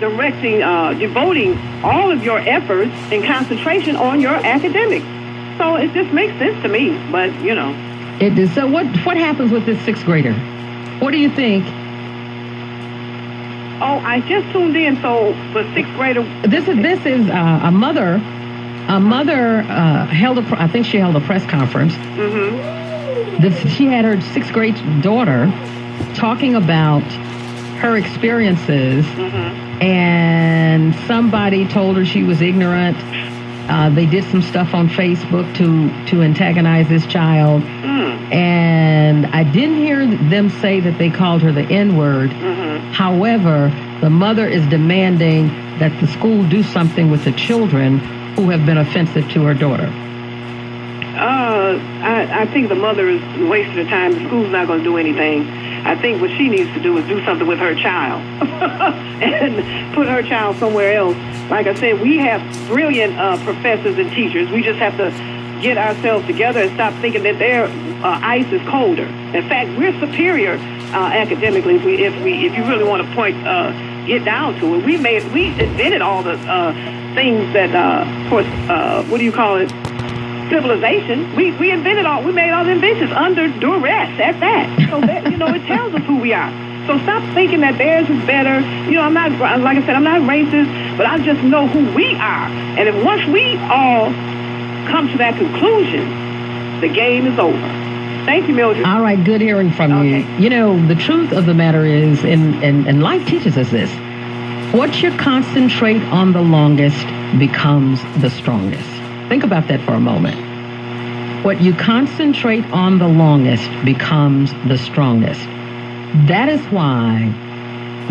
devoting all of your efforts and concentration on your academics. So it just makes sense to me, but, It is. So what happens with this sixth grader? What do you think? Oh, I just tuned in. So for sixth grader, this is a mother. A mother I think she held a press conference. Mm-hmm. She had her sixth grade daughter talking about her experiences, and somebody told her she was ignorant. They did some stuff on Facebook to antagonize this child. And I didn't hear them say that they called her the N-word. However, the mother is demanding that the school do something with the children who have been offensive to her daughter. I think the mother is wasting her time. The school's not going to do anything. I think what she needs to do is do something with her child and put her child somewhere else. Like I said, we have brilliant professors and teachers. We just have to get ourselves together and stop thinking that their ice is colder. In fact, we're superior academically if you really want to get down to it. We invented all the things that what do you call it? Civilization. We invented we made all the inventions under duress at that. So that, it tells us who we are. So stop thinking that theirs is better. I'm not, like I said, I'm not racist, but I just know who we are. And if once we all come to that conclusion, the game is over. Thank you, Mildred. All right, good hearing from you. The truth of the matter is, and life teaches us this, what you concentrate on the longest becomes the strongest. Think about that for a moment. What you concentrate on the longest becomes the strongest. That is why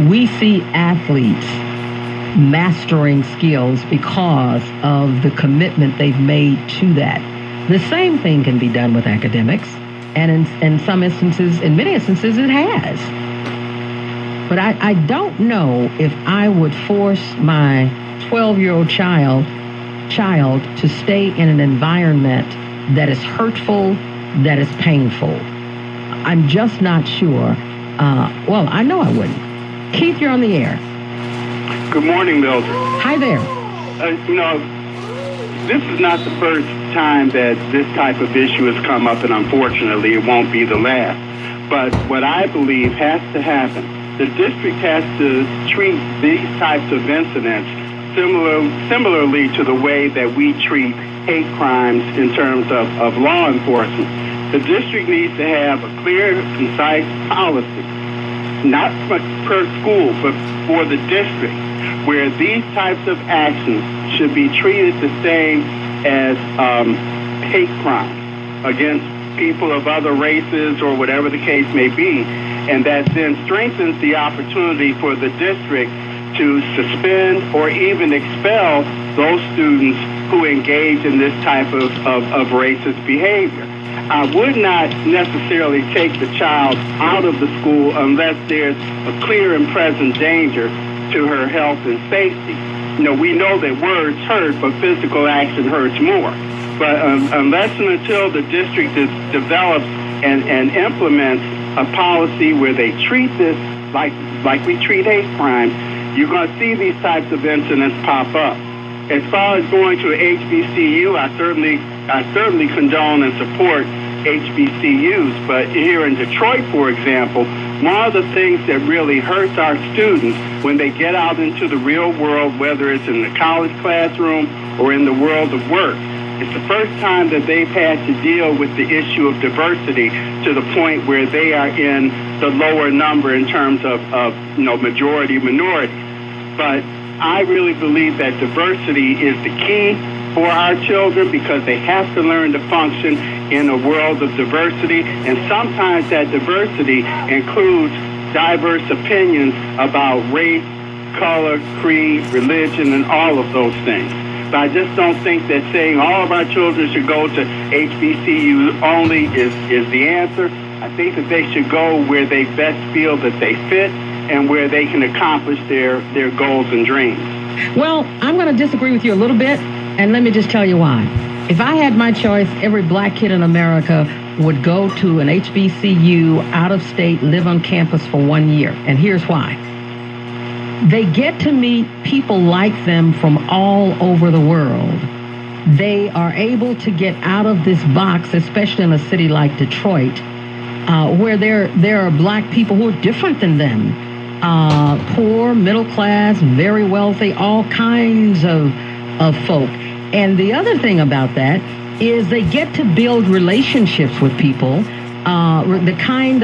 we see athletes mastering skills because of the commitment they've made to that. The same thing can be done with academics, and in some instances, in many instances, it has. But I don't know if I would force my 12-year-old child to stay in an environment that is hurtful, that is painful. I'm just not sure. Well, I know I wouldn't. Keith, you're on the air. Good morning, Mildred. Hi there. This is not the first time that this type of issue has come up, and unfortunately it won't be the last. But what I believe has to happen, the district has to treat these types of incidents similarly to the way that we treat hate crimes in terms of law enforcement. The district needs to have a clear, concise policy, not per school, but for the district, where these types of actions should be treated the same as hate crimes against people of other races or whatever the case may be, and that then strengthens the opportunity for the district to suspend or even expel those students who engage in this type of racist behavior. I would not necessarily take the child out of the school unless there's a clear and present danger to her health and safety. We know that words hurt, but physical action hurts more. But unless and until the district develops and implements a policy where they treat this like we treat hate crimes, you're going to see these types of incidents pop up. As far as going to HBCU, I certainly condone and support HBCUs, but here in Detroit, for example, one of the things that really hurts our students when they get out into the real world, whether it's in the college classroom or in the world of work, it's the first time that they've had to deal with the issue of diversity to the point where they are in the lower number in terms of majority minority. But I really believe that diversity is the key for our children because they have to learn to function in a world of diversity, and sometimes that diversity includes diverse opinions about race, color, creed, religion, and all of those things. But I just don't think that saying all of our children should go to HBCU only is the answer. I think that they should go where they best feel that they fit and where they can accomplish their goals and dreams. Well, I'm going to disagree with you a little bit, and let me just tell you why. If I had my choice, every black kid in America would go to an HBCU, out of state, live on campus for 1 year. And here's why. They get to meet people like them from all over the world. They are able to get out of this box, especially in a city like Detroit, where there are black people who are different than them. Poor, middle class, very wealthy, all kinds of folk. And the other thing about that is they get to build relationships with people, the kind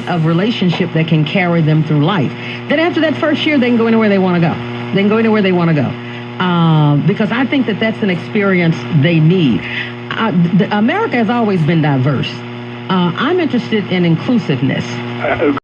of relationship that can carry them through life. Then after that first year, they can go anywhere they want to go. They can go anywhere they want to go. Because I think that that's an experience they need. America has always been diverse. I'm interested in inclusiveness.